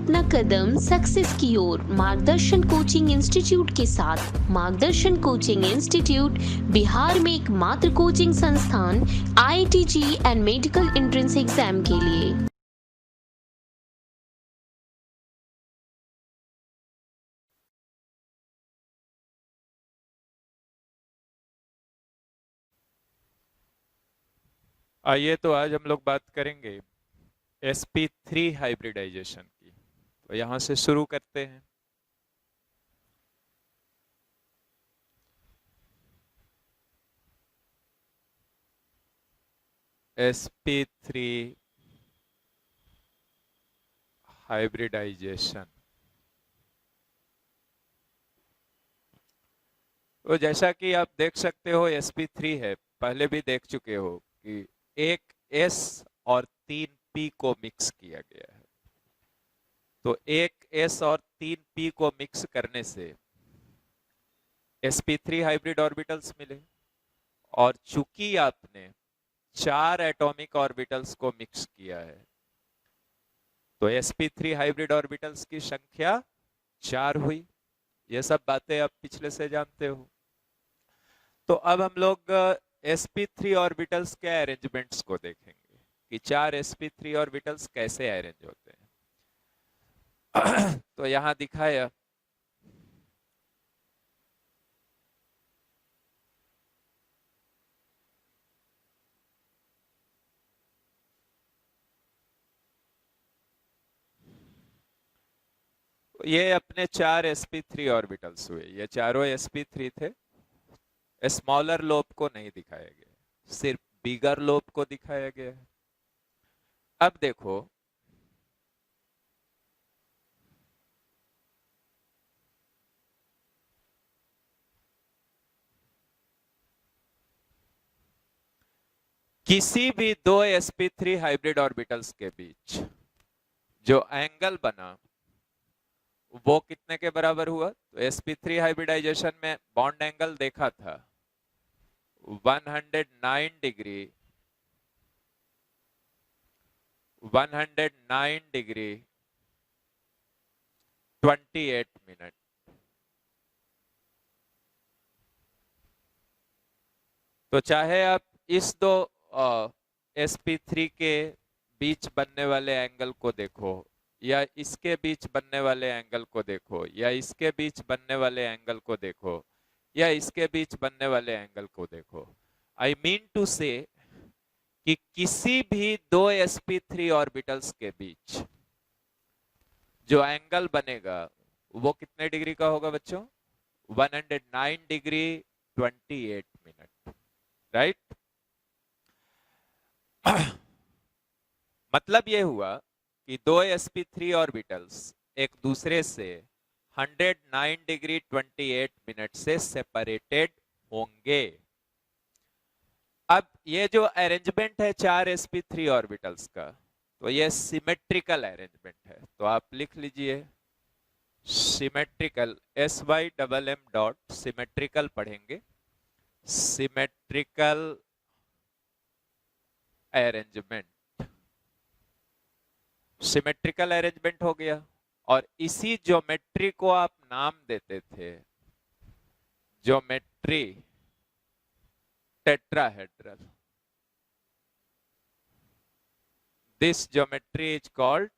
अपना कदम सक्सेस की ओर मार्गदर्शन कोचिंग इंस्टीट्यूट के साथ। मार्गदर्शन कोचिंग इंस्टीट्यूट बिहार में एकमात्र कोचिंग संस्थान IIT and medical entrance exam के लिए। आइए तो आज हम लोग बात करेंगे sp3 हाइब्रिडाइजेशन की। तो यहां से शुरू करते हैं। sp3 hybridisation. तो जैसा कि आप देख सकते हो sp3 है, पहले भी देख चुके हो कि एक s और 3p को मिक्स किया गया है। तो एक s और 3p को मिक्स करने से sp3 हाइब्रिड ऑर्बिटल्स मिले। और चूंकि आपने 4 एटॉमिक ऑर्बिटल्स को मिक्स किया है तो sp3 हाइब्रिड ऑर्बिटल्स की संख्या 4 हुई। ये सब बातें आप पिछले से जानते हो। तो अब हम लोग sp3 ऑर्बिटल्स के अरेंजमेंट्स को देखेंगे कि 4 sp3 ऑर्बिटल्स कैसे अरेंज होते हैं। तो यहां दिखाया ये अपने 4 sp3 ऑर्बिटल्स हुए। ये चारों sp3 थे। स्मॉलर लोब को नहीं दिखाया गया, सिर्फ बिगर लोब को दिखाया गया है। अब देखो किसी भी दो sp3 हाइब्रिड ऑर्बिटल्स के बीच जो एंगल बना वो कितने के बराबर हुआ। तो sp3 हाइब्रिडाइजेशन में बॉन्ड एंगल देखा था 109 डिग्री 109 डिग्री 28 मिनट। तो चाहे आप इस दो sp3 के बीच बनने वाले एंगल को देखो या इसके बीच बनने वाले एंगल को देखो या इसके बीच बनने वाले एंगल को देखो या इसके बीच बनने वाले एंगल को देखो, आई मीन टू से कि किसी भी दो sp3 ऑर्बिटल्स के बीच जो एंगल बनेगा वो कितने डिग्री का होगा बच्चों। 109 डिग्री 28 मिनट, राइट। मतलब ये हुआ कि दो sp3 ऑर्बिटल्स एक दूसरे से 109 डिग्री 28 मिनट से सेपरेटेड होंगे। अब ये जो अरेंजमेंट है 4 sp3 ऑर्बिटल्स का, तो ये सिमेट्रिकल अरेंजमेंट है। तो आप लिख लीजिए सिमेट्रिकल, SYMM डॉट सिमेट्रिकल पढ़ेंगे, सिमेट्रिकल अरेंजमेंट। सिमेट्रिकल अरेंजमेंट हो गया। और इसी ज्योमेट्री को आप नाम देते थे geometry tetrahedral. This geometry is called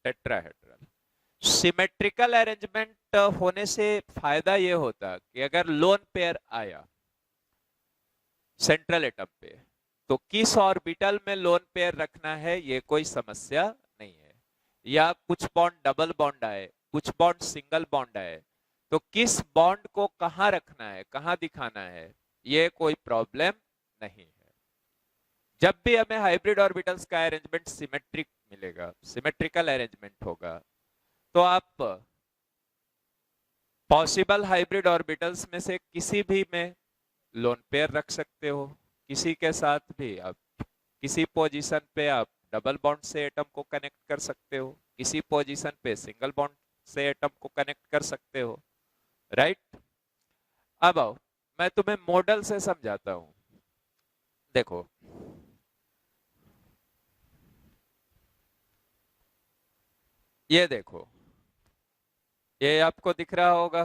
tetrahedral. Symmetrical arrangement होने से फायदा यह होता कि अगर लोन पेयर आया सेंट्रल एटम पे तो किस ऑर्बिटल में लोन पेयर रखना है ये कोई समस्या नहीं है। या कुछ बॉन्ड डबल बॉन्ड आए, कुछ बॉन्ड सिंगल बॉन्ड आए, तो किस बॉन्ड को कहां रखना है, कहां दिखाना है, ये कोई प्रॉब्लम नहीं है। जब भी हमें हाइब्रिड ऑर्बिटल्स का अरेंजमेंट सिमेट्रिक मिलेगा, सिमेट्रिकल अरेंजमेंट होगा, तो आप पॉसिबल हाइब्रिड ऑर्बिटल्स में से किसी भी में लोन पेयर रख सकते हो। किसी के साथ भी आप किसी पोजीशन पे आप डबल बॉन्ड से एटम को कनेक्ट कर सकते हो, किसी पोजीशन पे सिंगल बॉन्ड से एटम को कनेक्ट कर सकते हो, राइट। अब आओ मैं तुम्हें मॉडल से समझाता हूं। देखो ये देखो, ये आपको दिख रहा होगा।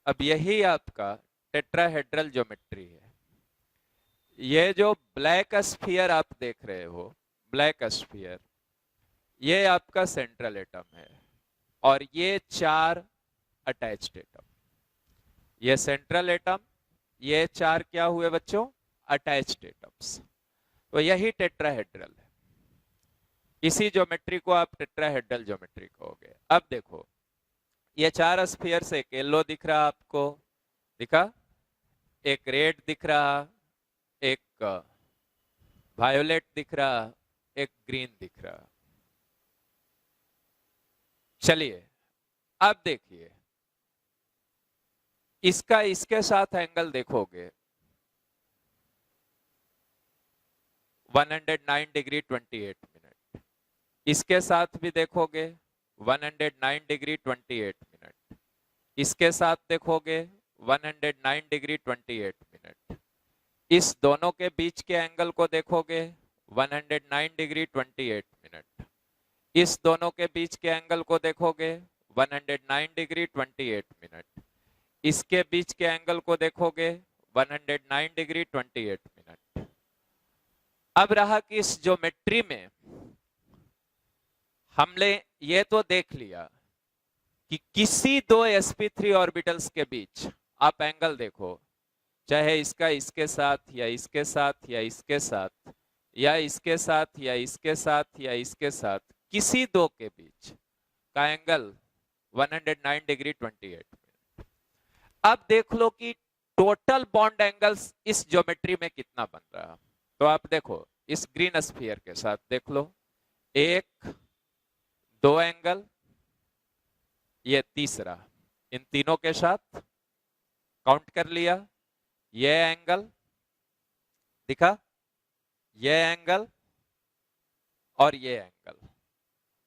अब यही आपका टेट्राहेड्रल ज्योमेट्री है। ये जो ब्लैक स्फीयर आप देख रहे हो, ब्लैक स्फीयर, ये आपका सेंट्रल एटम है और ये 4 अटैच्ड एटम। ये सेंट्रल एटम, ये 4 क्या हुए बच्चों? Attached atoms. तो यही टेट्राहेड्रल है। इसी ज्योमेट्री को आप टेट्राहेड्रल ज्योमेट्री कहोगे। अब देखो, ये 4 स्फीयर से एक येलो दिख रहा आपको, दिखा? एक रेड दिख रहा, एक वायोलेट दिख रहा, एक ग्रीन दिख रहा। चलिए अब देखिए, इसका इसके साथ एंगल देखोगे 109 डिग्री 28 मिनट। इसके साथ भी देखोगे 109 डिग्री 28 मिनट। इसके साथ देखोगे 109 डिग्री 28 मिनट। इस दोनों के बीच के एंगल को देखोगे 109 डिग्री 28 मिनट। इस दोनों के बीच के एंगल को देखोगे 109 डिग्री 28 मिनट। इसके बीच के एंगल को देखोगे 109 डिग्री 28 मिनट। अब रहा कि इस ज्योमेट्री में हमने ये तो देख लिया कि किसी दो sp3 ऑर्बिटल्स के बीच आप एंगल देखो, चाहे इसका इसके साथ या इसके साथ या इसके साथ या इसके साथ या इसके साथ या इसके साथ, किसी दो के बीच का एंगल 109 डिग्री 28 मिनट। अब देख लो कि टोटल बॉन्ड एंगल्स इस ज्योमेट्री में कितना बन रहा। तो आप देखो, इस ग्रीन स्फीयर के साथ देख लो, 1 2 एंगल, ये तीसरा, इन तीनों के साथ काउंट कर लिया। ये एंगल दिखा, ये एंगल और ये एंगल,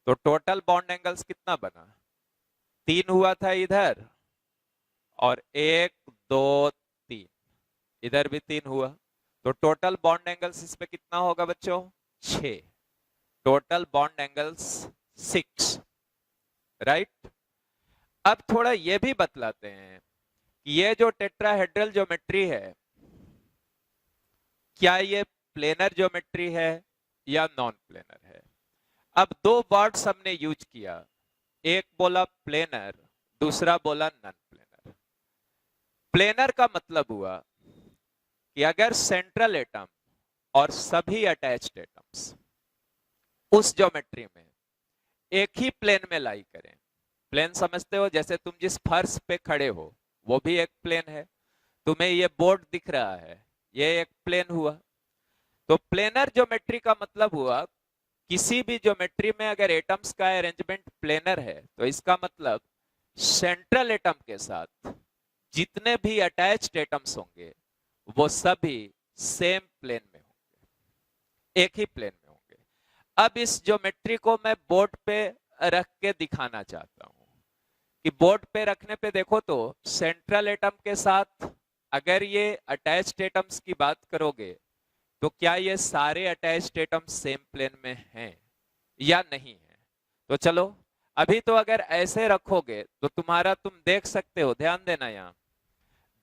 तो टोटल बॉन्ड एंगल्स कितना बना? 3 हुआ था इधर, और 1 2 3 इधर भी 3 हुआ, तो टोटल बॉन्ड एंगल्स इस पे कितना होगा बच्चों? 6। Total bond angles 6, right. अब थोड़ा ये भी बतलाते हैं कि ये जो टेट्राहेड्रल ज्योमेट्री है, क्या ये प्लेनर ज्योमेट्री है या नॉन प्लेनर है। अब 2 वर्ड्स हमने यूज किया, एक बोला प्लेनर, दूसरा बोला नॉन प्लेनर। प्लेनर का मतलब हुआ कि अगर सेंट्रल एटम और सभी अटैच्ड एटम्स उस ज्योमेट्री में एक ही प्लेन में लाई करें। प्लेन समझते हो, जैसे तुम जिस फर्श पे खड़े हो वो भी एक प्लेन है, तुम्हें ये बोर्ड दिख रहा है, ये एक प्लेन हुआ। तो प्लेनर ज्योमेट्री का मतलब हुआ किसी भी ज्योमेट्री में अगर एटम्स का अरेंजमेंट प्लेनर है, तो इसका मतलब सेंट्रल एटम के साथ जितने भी अटैच्ड एटम्स होंगे वो सभी सेम प्लेन में होंगे, एक ही प्लेन में होंगे। अब इस ज्योमेट्री को मैं बोर्ड पे रख के दिखाना चाहता हूं कि बोर्ड पे रखने पे देखो तो सेंट्रल एटम के साथ अगर ये अटैच्ड एटम्स की बात करोगे तो क्या ये सारे अटैच्ड एटम्स सेम प्लेन में हैं या नहीं है। तो चलो अभी तो अगर ऐसे रखोगे तो तुम देख सकते हो, ध्यान देना, यहां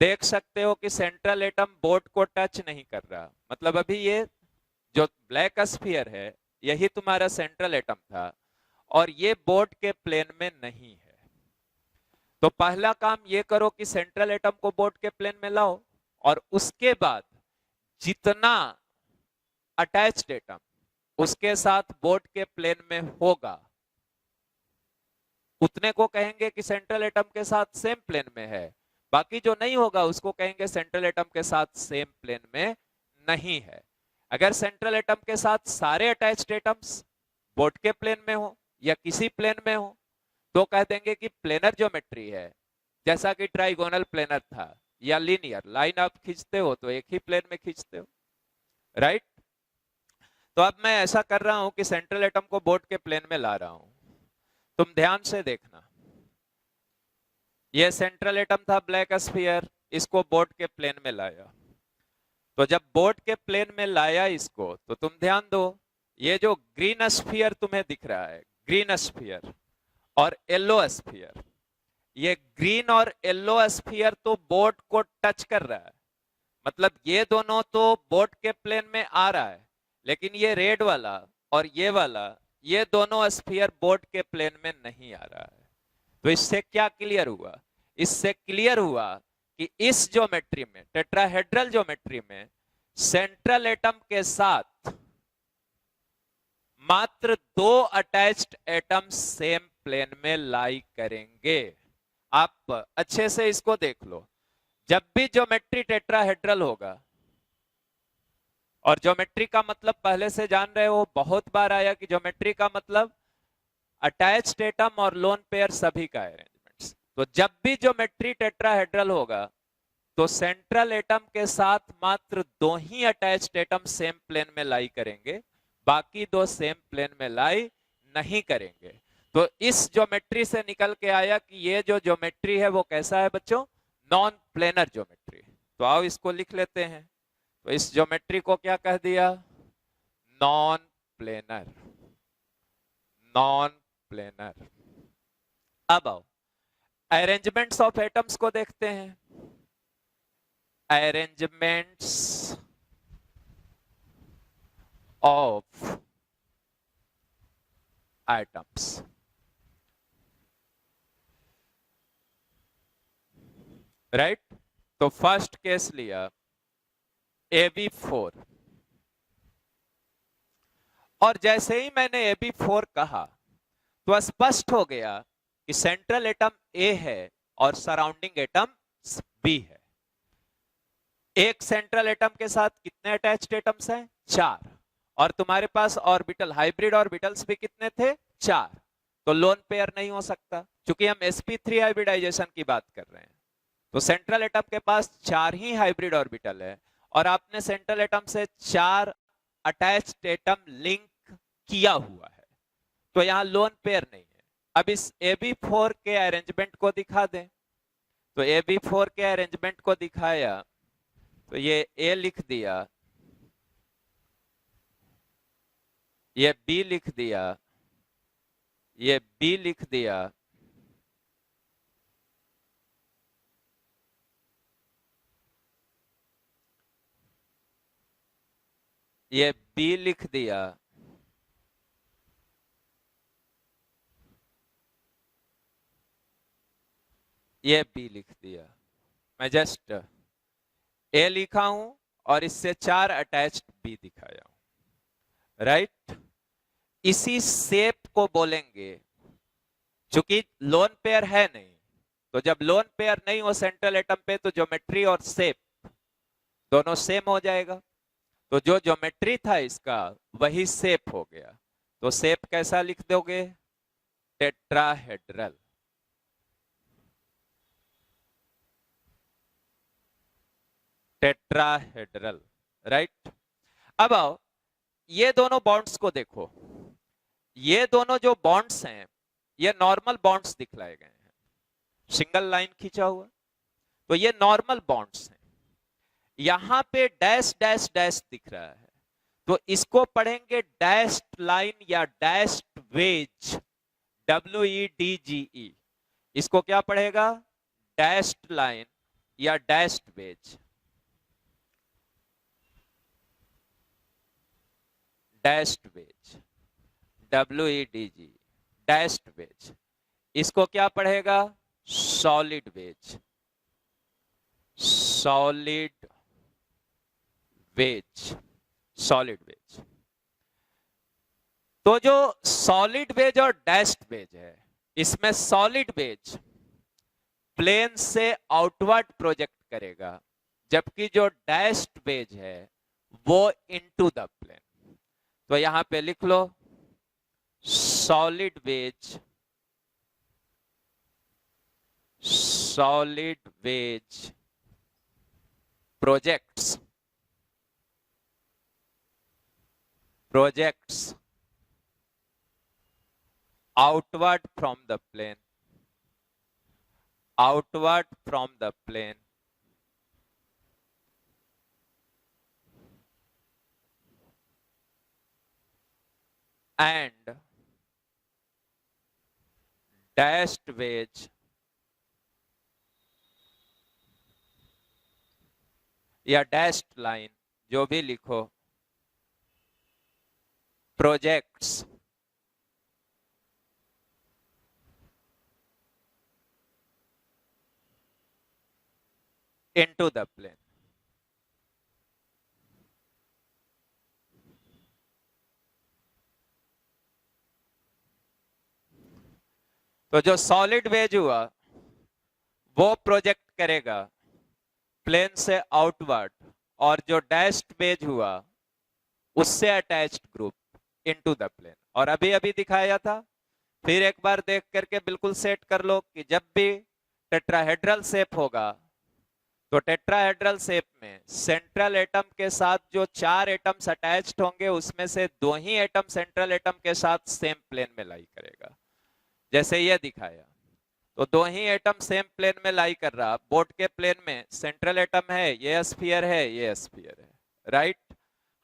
देख सकते हो कि सेंट्रल एटम बोर्ड को टच नहीं कर रहा। मतलब अभी ये जो ब्लैक स्फीयर है यही तुम्हारा सेंट्रल एटम था और ये बोर्ड के प्लेन में नहीं है। तो पहला काम ये करो कि सेंट्रल एटम को बोर्ड के प्लेन में लाओ और उसके बाद जितना अटैच्ड एटम उसके साथ बोर्ड के प्लेन में होगा उतने को कहेंगे कि सेंट्रल एटम के साथ सेम प्लेन में है। बाकी जो नहीं होगा उसको कहेंगे सेंट्रल एटम के साथ सेम प्लेन में नहीं है। अगर सेंट्रल एटम के साथ सारे अटैच्ड एटम्स बोर्ड के प्लेन में हो या किसी प्लेन में हो तो कह देंगे कि प्लेनर ज्योमेट्री है, जैसा कि ट्राइगोनल प्लेनर था या लीनियर लाइन आप खींचते हो तो एक ही प्लेन में खींचते हो, राइट। तो अब मैं ऐसा कर रहा हूं कि सेंट्रल एटम को बोर्ड के प्लेन में ला रहा हूं, तुम ध्यान से देखना। यह सेंट्रल एटम था ब्लैक स्फीयर, इसको बोर्ड के प्लेन में लाया। तो जब बोर्ड के प्लेन में लाया इसको तो तुम ध्यान दो, ये जो ग्रीन स्फीयर तुम्हें दिख रहा है, ग्रीन स्फीयर और येलो स्फीयर, ये ग्रीन और येलो स्फीयर तो बोर्ड को टच कर रहा है, मतलब ये दोनों तो बोर्ड के प्लेन में आ रहा है, लेकिन ये रेड वाला और ये वाला, ये दोनों स्फीयर बोर्ड के प्लेन में नहीं आ रहा है। तो इससे क्या क्लियर हुआ? इससे क्लियर हुआ कि इस ज्योमेट्री में, टेट्राहेड्रल ज्योमेट्री में, सेंट्रल एटम के साथ मात्र दो अटैच्ड एटम सेम प्लेन में लाई करेंगे। आप अच्छे से इसको देख लो, जब भी ज्योमेट्री टेट्राहेड्रल होगा, और ज्योमेट्री का मतलब पहले से जान रहे हो, बहुत बार आया कि ज्योमेट्री का मतलब अटैच्ड एटम और लोन पेयर सभी का अरेंजमेंट्स। तो जब भी ज्योमेट्री टेट्राहेड्रल होगा तो सेंट्रल एटम के साथ मात्र दो ही अटैच्ड एटम सेम प्लेन में लाई करेंगे, बाकी दो सेम प्लेन में लाई नहीं करेंगे। तो इस ज्योमेट्री से निकल के आया कि ये जो ज्योमेट्री है वो कैसा है बच्चों? Non planar geometry. तो आओ इसको लिख लेते हैं। तो इस ज्योमेट्री को क्या कह दिया? Non planar. Non planar. अब आओ अरेंजमेंट्स ऑफ एटम्स को देखते हैं। Arrangements of atoms. राइट? तो फर्स्ट केस लिया AB4, और जैसे ही मैंने AB4 कहा तो स्पष्ट हो गया कि सेंट्रल एटम A है और सराउंडिंग एटम B है। एक सेंट्रल एटम के साथ कितने अटैच्ड एटम्स हैं? 4। और तुम्हारे पास ऑर्बिटल, हाइब्रिड ऑर्बिटल्स भी कितने थे? 4। तो लोन पेयर नहीं हो सकता, क्योंकि हम sp3 हाइब्रिडाइजेशन की बात कर रहे हैं। तो सेंट्रल एटम के पास 4 ही हाइब्रिड ऑर्बिटल है, और आपने सेंट्रल एटम से 4 अटैच्ड एटम लिंक किया हुआ है, तो यहां लोन पेयर नहीं है। अब इस AB4 के अरेंजमेंट को दिखा दें। तो AB4 के अरेंजमेंट को दिखाया तो ये A लिख दिया, ये B लिख दिया, ये B लिख दिया, ये B लिख दिया, ये B लिख दिया। मैं जस्ट A लिखा हूं और इससे 4 अटैच्ड B दिखाया हूं। राइट? इसी शेप को बोलेंगे, क्योंकि लोन पेयर है नहीं, तो जब लोन पेयर नहीं हो सेंट्रल एटम पे तो ज्योमेट्री और शेप दोनों सेम हो जाएगा। तो जो ज्योमेट्री था इसका वही शेप हो गया। तो शेप कैसा लिख दोगे? टेट्राहेड्रल। टेट्राहेड्रल। राइट? अब आओ ये दोनों बॉन्ड्स को देखो। ये दोनों जो बॉन्ड्स हैं ये नॉर्मल बॉन्ड्स दिखलाए गए हैं, सिंगल लाइन खींचा हुआ, तो ये नॉर्मल बॉन्ड्स हैं। यहां पे डैश डैश डैश दिख रहा है, तो इसको पढ़ेंगे डैश्ड लाइन या डैश्ड वेज, WEDGE। इसको क्या पढ़ेगा? डैश्ड लाइन या dashed wedge. Dashed wedge, WEDG, dashed wedge. इसको क्या पढ़ेगा? Solid wedge. Solid wedge. Solid wedge. तो जो सॉलिड वेज और डैश्ड वेज है, इसमें सॉलिड वेज प्लेन से आउटवर्ड प्रोजेक्ट करेगा, जबकि जो डैश्ड वेज है वो इनटू द प्लेन। तो यहां पे लिख लो solid wedge, solid wedge projects outward from the plane, outward from the plane, and dashed wedge या डैश्ड लाइन, जो भी लिखो, प्रोजेक्ट्स into the plane. तो जो सॉलिड वेज हुआ वो प्रोजेक्ट करेगा प्लेन से आउटवर्ड, और जो डैश्ड वेज हुआ उससे attached group into the plane. और अभी अभी दिखाया था, फिर एक बार देख करके बिल्कुल सेट कर लो कि जब भी टेट्राहेड्रल शेप होगा तो टेट्राहेड्रल शेप में सेंट्रल एटम के साथ जो 4 एटम्स अटैच्ड होंगे उसमें से 2 ही एटम सेंट्रल एटम के साथ सेम प्लेन में लाई करेगा, जैसे ये दिखाया। तो 2 ही एटम सेम प्लेन में लाई कर रहा। बोर्ड के प्लेन में सेंट्रल एटम है, ये स्फीयर है, ये स्फीयर है, राइट।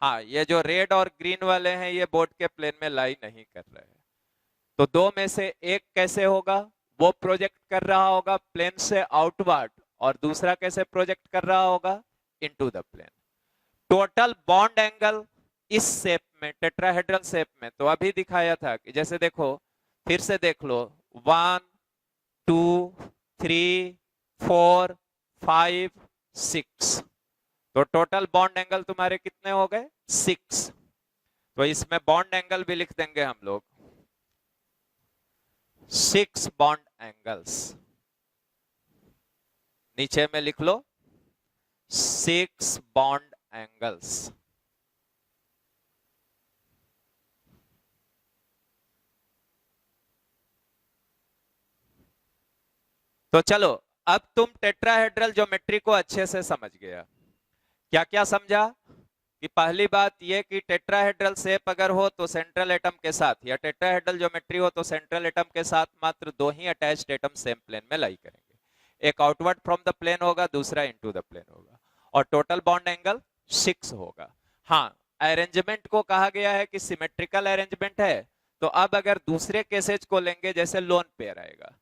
हाँ, ये जो रेड और ग्रीन वाले हैं ये बोर्ड के प्लेन में लाई नहीं कर रहे हैं। तो 2 में से एक कैसे होगा, वो प्रोजेक्ट कर रहा होगा प्लेन से आउटवर्ड, और दूसरा कैसे प्रोजेक्ट कर रहा होगा, into the plane. Total bond angle इस शेप में, टेट्राहेड्रल शेप में, तो अभी दिखाया था कि जैसे देखो, फिर से देख लो, 1 2 3 4 5 6, तो टोटल बॉन्ड एंगल तुम्हारे कितने हो गए, 6। तो इसमें बॉन्ड एंगल भी लिख देंगे हम लोग, 6 बॉन्ड एंगल्स। नीचे में लिख लो 6 बॉन्ड एंगल्स। तो चलो, अब तुम टेट्राहेड्रल ज्योमेट्री को अच्छे से समझ गया। क्या क्या समझा? कि पहली बात यह कि टेट्राहेड्रल शेप अगर हो तो सेंट्रल एटम के साथ, या टेट्राहेड्रल ज्योमेट्री हो तो सेंट्रल एटम के साथ मात्र 2 ही अटैच्ड एटम सेम प्लेन में लाई करेंगे। एक आउटवर्ड फ्रॉम द प्लेन होगा, दूसरा इनटू द प्लेन होगा, और टोटल बॉन्ड एंगल 6 होगा। हाँ, अरेंजमेंट को कहा गया है कि सिमेट्रिकल अरेंजमेंट है। तो अब अगर दूसरे केसेज को लेंगे, जैसे लोन पेयर आएगा,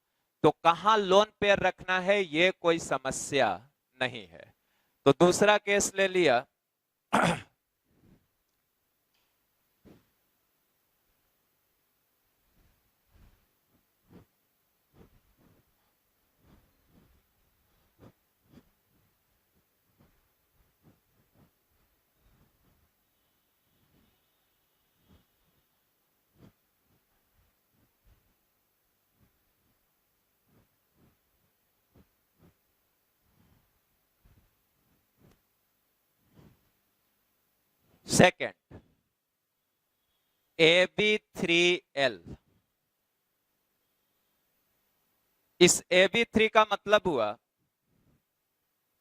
तो कहां लोन पेयर रखना है ये कोई समस्या नहीं है। तो दूसरा केस ले लिया, सेकेंड AB3L। इस AB3 का मतलब हुआ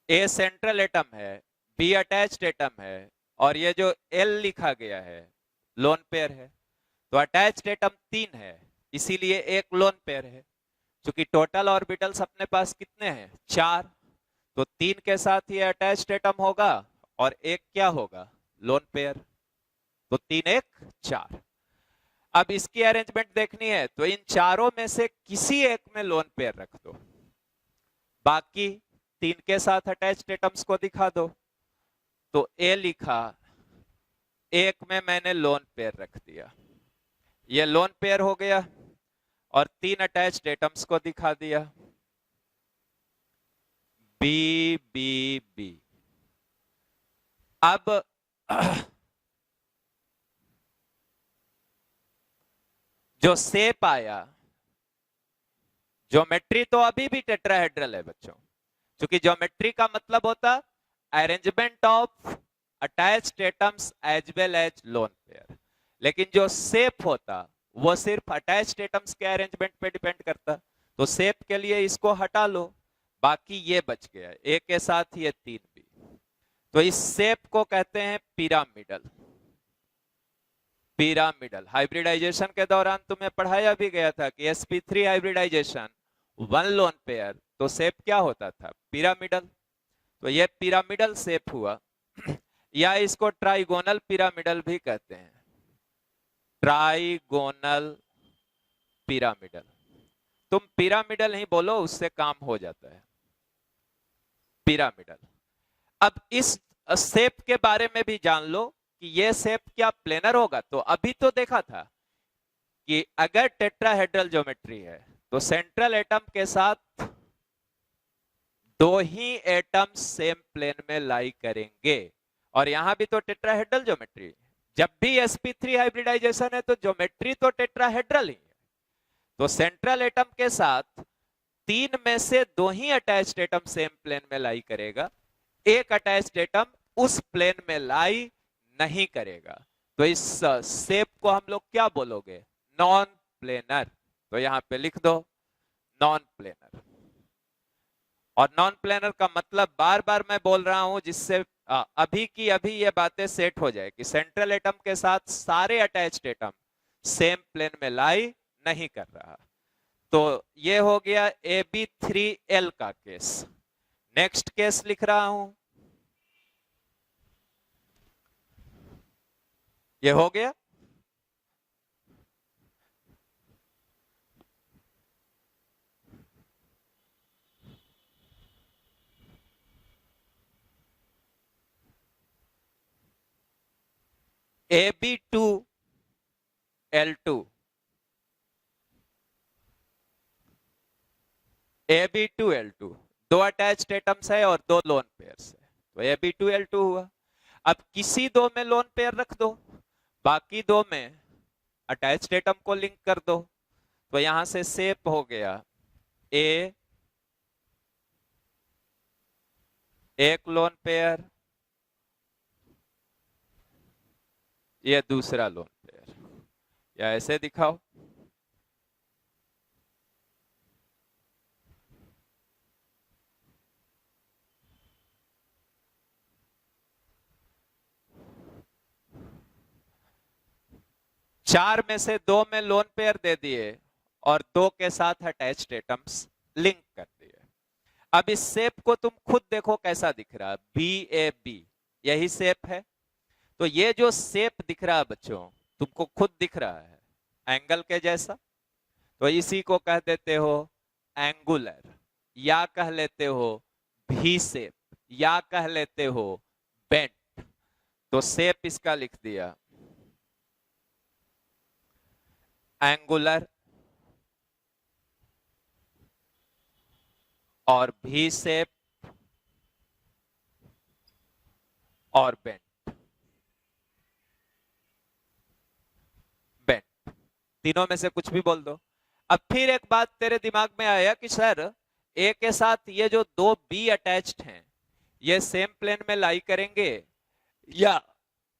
A सेंट्रल एटम है, B अटैच्ड एटम है, और ये जो L लिखा गया है लोन पेयर है। तो अटैच्ड एटम 3 है, इसीलिए एक लोन पेयर है। क्योंकि टोटल ऑर्बिटल्स अपने पास कितने हैं, 4, तो 3 के साथ ये अटैच्ड एटम होगा और एक क्या होगा, लोन पेयर। तो 3 1 4। अब इसकी अरेंजमेंट देखनी है तो इन चारों में से किसी एक में लोन पेयर रख दो, बाकी 3 के साथ अटैच्ड एटम्स को दिखा दो। तो ए लिखा, एक में मैंने लोन पेयर रख दिया, ये लोन पेयर हो गया, और 3 अटैच्ड एटम्स को दिखा दिया, बी बी बी। अब जो शेप आया, ज्योमेट्री तो अभी भी टेट्राहेड्रल है बच्चों, क्योंकि ज्योमेट्री का मतलब होता arrangement of attached atoms as well as lone pair. लेकिन जो शेप होता वो सिर्फ अटैच्ड एटम्स के अरेंजमेंट पे डिपेंड करता। तो शेप के लिए इसको हटा लो, बाकी ये बच गया, ए के साथ ये 3 भी। तो इस शेप को कहते हैं पिरामिडल। पिरामिडल हाइब्रिडाइजेशन के दौरान तुम्हें पढ़ाया भी गया था कि sp3 हाइब्रिडाइजेशन 1 लोन पेयर, तो शेप क्या होता था, पिरामिडल। तो ये पिरामिडल शेप हुआ, या इसको ट्राइगोनल पिरामिडल भी कहते हैं, ट्राइगोनल पिरामिडल। तुम पिरामिडल ही बोलो, उससे काम हो जाता है, पिरामिडल। अब इस शेप के बारे में भी जान लो कि ये शेप क्या प्लेनर होगा। तो अभी तो देखा था कि अगर टेट्राहेड्रल ज्योमेट्री है तो सेंट्रल एटम के साथ दो ही एटम सेम प्लेन में लाई करेंगे, और यहां भी तो टेट्राहेड्रल ज्योमेट्री। जब भी sp3 हाइब्रिडाइजेशन है तो ज्योमेट्री तो टेट्राहेड्रल ही है। तो सेंट्रल एटम के साथ तीन में से दो ही अटैच्ड एटम सेम प्लेन में लाई करेगा, एक अटैच्ड एटम उस प्लेन में लाई नहीं करेगा। तो इस शेप को हम लोग क्या बोलोगे? Non planar. तो यहां पे लिख दो नॉन प्लेनर। और नॉन प्लेनर का मतलब बार बार मैं बोल रहा हूं, जिससे अभी की अभी ये बातें सेट हो जाए कि सेंट्रल एटम के साथ सारे अटैच्ड एटम सेम प्लेन में लाई नहीं कर रहा। तो ये हो गया Ab3L का केस। नेक्स्ट केस लिख रहा हूं, ये हो गया। Ab2L2, Ab2L2 दो अटैच्ड एटम्स है और दो लोन पेयर्स है, तो Ab2L2 हुआ। अब किसी दो में लोन पेयर रख दो, बाकी दो में अटैच्ड एटम को लिंक कर दो। तो यहां से शेप हो गया ए, एक लोन पेयर, ये दूसरा लोन पेयर, या ऐसे दिखाओ। चार में से दो में लोन पेयर दे दिए और दो के साथ अटैच्ड एटम्स लिंक कर दिए। अब इस शेप को तुम खुद देखो कैसा दिख रहा है, BAB, यही शेप है। तो ये जो शेप दिख रहा है बच्चों, तुमको खुद दिख रहा है एंगल के जैसा, तो इसी को कह देते हो एंगुलर, या कह लेते हो भी शेप, या कह लेते हो बेंट। तो शेप इसका लिख दिया एंगुलर और भी शेप और बेंट। बेंट तीनों में से कुछ भी बोल दो। अब फिर एक बात तेरे दिमाग में आया कि सर ए के साथ ये जो दो बी अटैच्ड हैं, ये सेम प्लेन में लाई करेंगे या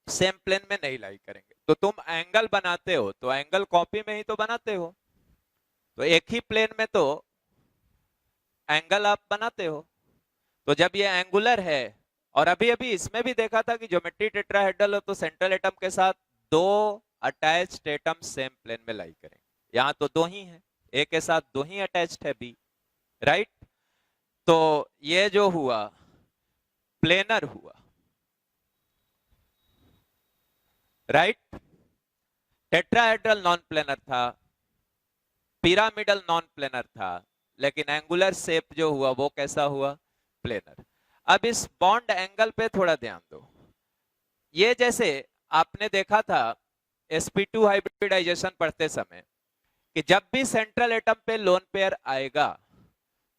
सेम प्लेन में नहीं लाई करेंगे? तो तुम एंगल बनाते हो तो एंगल कॉपी में ही तो बनाते हो, तो एक ही प्लेन में तो एंगल आप बनाते हो। तो जब ये एंगुलर है, और अभी अभी इसमें भी देखा था कि ज्योमेट्री टेट्राहेड्रल हो तो सेंट्रल एटम के साथ दो अटैच्ड एटम सेम प्लेन में लाई करेंगे, यहां तो दो ही है, ए के साथ दो ही अटैच्ड है बी, राइट। तो ये जो हुआ प्लेनर हुआ, राइट। टेट्राहेड्रल नॉन प्लेनर था, पिरामिडल नॉन प्लेनर था, लेकिन एंगुलर शेप जो हुआ वो कैसा हुआ? प्लेनर। अब इस बॉन्ड एंगल पे थोड़ा ध्यान दो। ये जैसे आपने देखा था sp2 हाइब्रिडाइजेशन पढ़ते समय कि जब भी सेंट्रल एटम पे लोन पेयर आएगा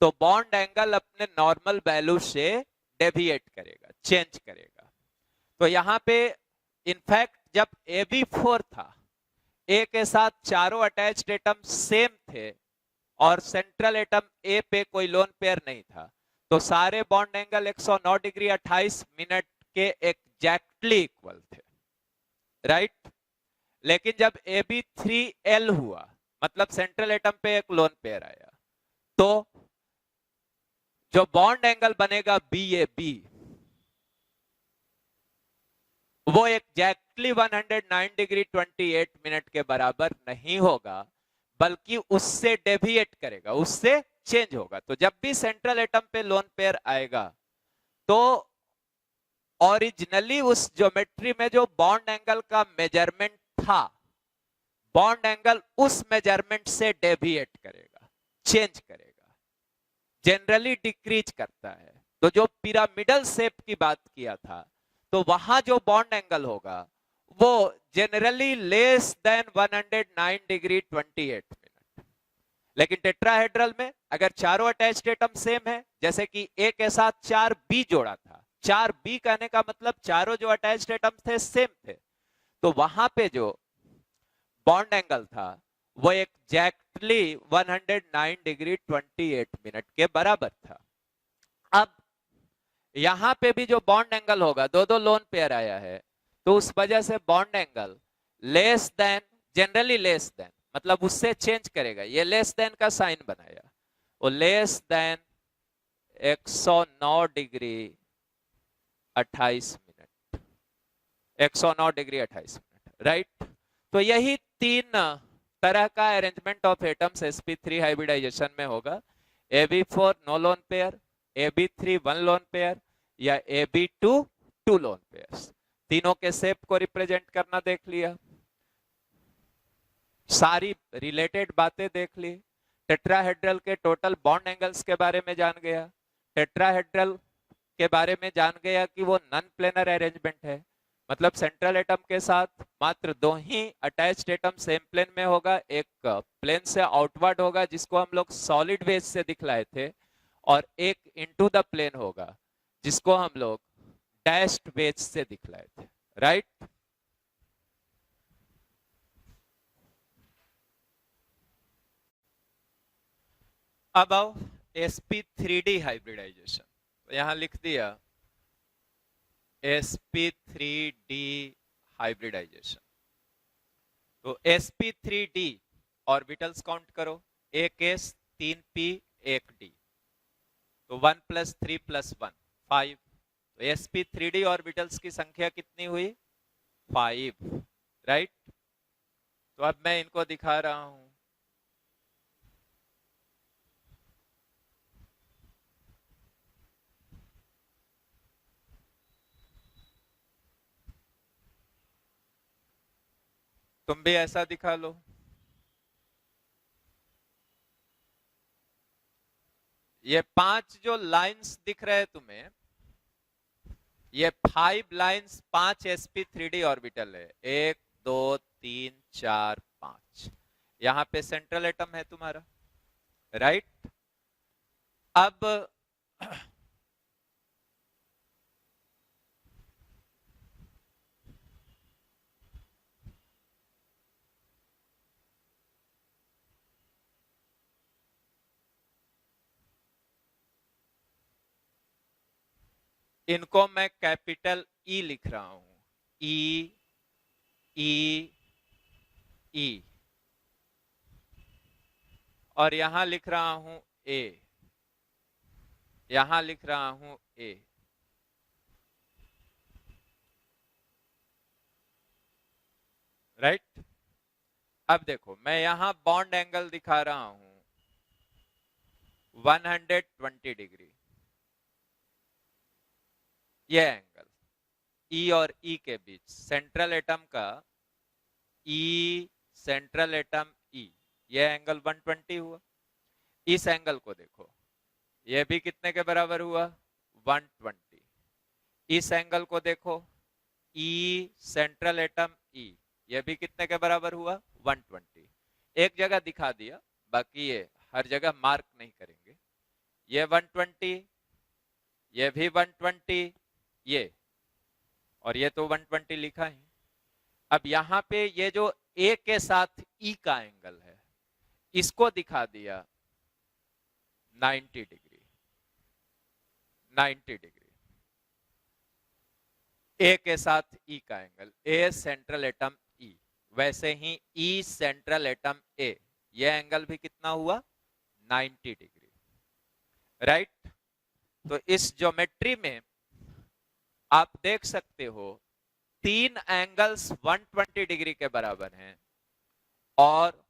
तो बॉन्ड एंगल अपने नॉर्मल वैल्यू से डेविएट करेगा, चेंज करेगा। तो यहां पे इनफैक्ट जब Ab4 था, ए के साथ चारों अटैच्ड एटम सेम थे और सेंट्रल एटम ए पे कोई लोन पेयर नहीं था, तो सारे बॉन्ड एंगल 109 डिग्री 28 मिनट के एग्जैक्टली इक्वल थे, राइट। लेकिन जब Ab3L हुआ, मतलब सेंट्रल एटम पे एक लोन पेयर आया, तो जो बॉन्ड एंगल बनेगा BAB, वो एग्जैक्टली 109 डिग्री 28 मिनट के बराबर नहीं होगा, बल्कि उससे डेविएट करेगा, उससे चेंज होगा। तो जब भी सेंट्रल एटम पे लोन पेयर आएगा तो ओरिजिनली उस ज्योमेट्री में जो बॉन्ड एंगल का मेजरमेंट था, बॉन्ड एंगल उस मेजरमेंट से डेविएट करेगा, चेंज करेगा, जनरली डिक्रीज करता है। तो जो पिरामिडल शेप की बात किया था, तो वहां जो बॉन्ड एंगल होगा वो generally less than 109 degree 28 minute. लेकिन टेट्राहेड्रल में अगर चारों अटैच्ड एटम सेम है, जैसे कि ए के साथ 4b जोड़ा था, 4b कहने का मतलब चारों जो अटैच्ड एटम थे सेम थे, तो वहां पे जो बॉन्ड एंगल था वो एग्जैक्टली 109 डिग्री 28 मिनट के बराबर था। अब यहां पे भी जो बॉन्ड एंगल होगा, दो दो लोन पेयर आया है, तो उस वजह से bond angle less than, generally less than मतलब उससे चेंज करेगा, ये लेस देन का साइन बनाया, वो less than 109 degree 28 minute, 109 degree 28 minute, right. तो यही तीन तरह का arrangement of atoms sp3 hybridisation में होगा। ab4 no lone pair, ab3 one lone pair, या ab2 टू लोन पेयर्स। तीनों के शेप को रिप्रेजेंट करना देख लिया, सारी रिलेटेड बातें देख ली, टेट्राहेड्रल के टोटल बॉन्ड एंगल्स के बारे में जान गया, टेट्राहेड्रल के बारे में जान गया कि वो नॉन प्लेनर अरेंजमेंट है, मतलब सेंट्रल एटम के साथ मात्र दो ही अटैच्ड एटम सेम प्लेन में होगा, एक प्लेन से आउटवर्ड होगा जिसको हम लोग सॉलिड वेज से दिखलाए थे, और एक इनटू द प्लेन होगा जिसको हम लोग डैश्ड वेज से दिखलाए थे, राइट। अब आओ sp3d हाइब्रिडाइजेशन, तो यहां लिख दिया sp3d हाइब्रिडाइजेशन। तो sp3d ऑर्बिटल्स काउंट करो, एक s 3p 1d, तो 1 + 3 + 1 5। तो sp3d ऑर्बिटल्स की संख्या कितनी हुई? 5, राइट। तो अब मैं इनको दिखा रहा हूं, तुम भी ऐसा दिखा लो। ये 5 जो लाइंस दिख रहे हैं तुम्हें, ये 5 लाइंस 5 sp3d ऑर्बिटल है, 1 2 3 4 5। यहां पे सेंट्रल एटम है तुम्हारा, राइट। अब इनको मैं कैपिटल ई लिख रहा हूं, ई ई ई, और यहां लिख रहा हूं ए, यहां लिख रहा हूं ए, राइट। अब देखो मैं यहां बॉन्ड एंगल दिखा रहा हूं 120 डिग्री, ये एंगल ई और ई के बीच, सेंट्रल एटम का ई, सेंट्रल एटम ई, ये एंगल 120 हुआ। इस एंगल को देखो, ये भी कितने के बराबर हुआ? 120। इस एंगल को देखो, ई सेंट्रल एटम ई, ये भी कितने के बराबर हुआ? 120। एक जगह दिखा दिया, बाकी ये हर जगह मार्क नहीं करेंगे। ये 120, ये भी 120, ये और ये तो 120 लिखा ही। अब यहां पे ये जो ए के साथ ई का एंगल है, इसको दिखा दिया 90 डिग्री, 90 डिग्री। ए के साथ ई का एंगल, ए सेंट्रल एटम ई, वैसे ही ई सेंट्रल एटम ए, ये एंगल भी कितना हुआ? 90 डिग्री, राइट। तो इस ज्योमेट्री में आप देख सकते हो तीन एंगल्स 120 डिग्री के बराबर हैं, और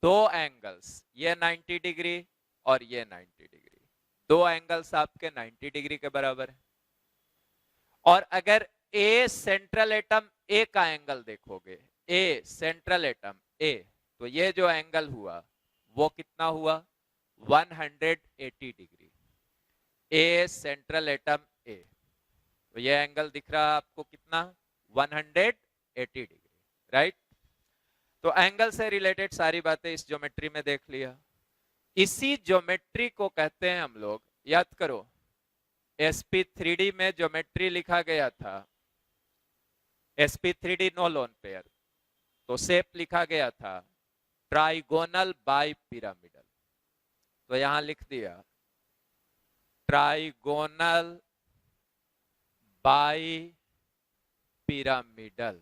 दो एंगल्स, ये 90 डिग्री और ये 90 डिग्री, दो एंगल्स आपके 90 डिग्री के बराबर हैं। और अगर ए सेंट्रल एटम ए का एंगल देखोगे, ए सेंट्रल एटम ए, तो ये जो एंगल हुआ वो कितना हुआ? 180 degree, A central atom A. तो ये एंगल दिख रहा है आपको कितना, 180 डिग्री, राइट। तो एंगल से रिलेटेड सारी बातें इस ज्योमेट्री में देख लिया। इसी ज्योमेट्री को कहते हैं हम लोग, याद करो, sp3d में ज्योमेट्री लिखा गया था, sp3d नो लोन पेयर, तो शेप लिखा गया था ट्राइगोनल बाई पिरामिडल। तो यहां लिख दिया trigonal bi pyramidal,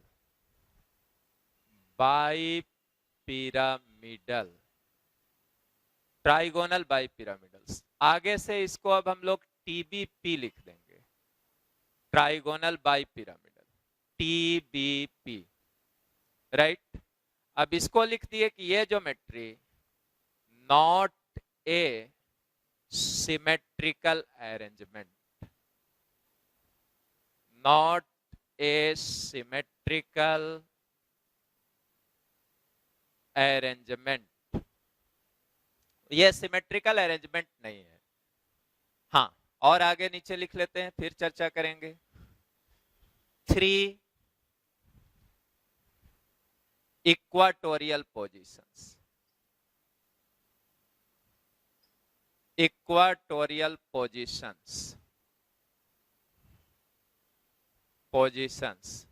bi pyramidal, trigonal bi pyramidals. आगे से इसको अब हम लोग टीबीपी लिख देंगे, trigonal bi pyramidal, TBP, right. अब इसको लिख दिए कि ये geometry not a symmetrical arrangement, not a symmetrical arrangement, ये सिमेट्रिकल अरेंजमेंट नहीं है। हाँ, और आगे नीचे लिख लेते हैं, फिर चर्चा करेंगे। 3 equatorial positions, equatorial positions, positions,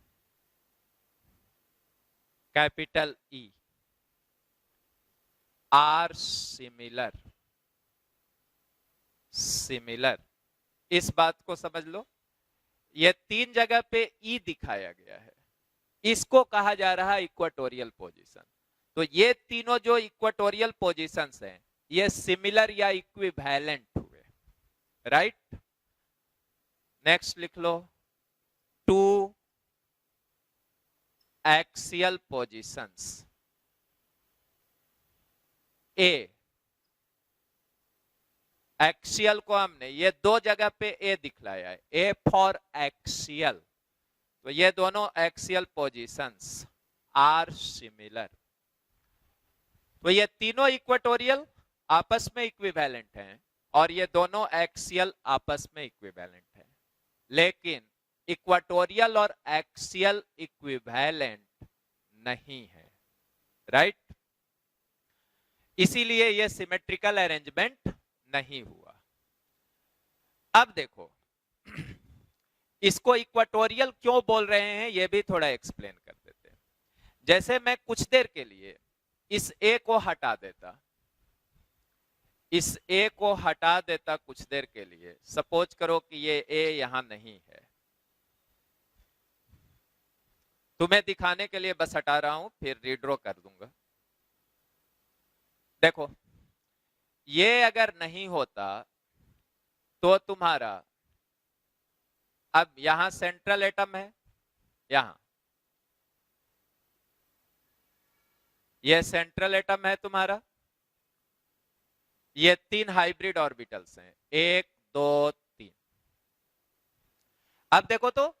capital E, are similar, similar. इस बात को समझ लो, ये 3 जगह पे ई दिखाया गया है, इसको कहा जा रहा है इक्वाटोरियल पोजीशन। तो ये तीनों जो इक्वाटोरियल पोजीशंस हैं, ये सिमिलर या इक्विवेलेंट हुए, राइट। नेक्स्ट लिख लो 2 एक्सियल पोजीशंस, ए, एक्सियल को हमने ये 2 जगह पे ए दिखलाया है, ए फॉर एक्सियल, तो ये दोनों एक्सियल पोजीशंस आर सिमिलर। तो ये तीनों इक्वेटोरियल आपस में इक्विवेलेंट हैं और ये दोनों एक्सियल आपस में इक्विवेलेंट हैं, लेकिन इक्वेटोरियल और एक्सियल इक्विवेलेंट नहीं है, राइट। इसीलिए ये सिमेट्रिकल अरेंजमेंट नहीं हुआ। अब देखो, इसको इक्वेटोरियल क्यों बोल रहे हैं ये भी थोड़ा एक्सप्लेन कर देते हैं। जैसे मैं कुछ देर के लिए इस ए को हटा देता, इस ए को हटा देता कुछ देर के लिए, सपोज करो कि ये ए यहां नहीं है, तुम्हें दिखाने के लिए बस हटा रहा हूं, फिर रीड्रॉ कर दूंगा। देखो, ये अगर नहीं होता तो तुम्हारा, अब यहां सेंट्रल एटम है, यहां ये सेंट्रल एटम है तुम्हारा, ये 3 हाइब्रिड ऑर्बिटल्स हैं, 1 2 3। अब देखो तो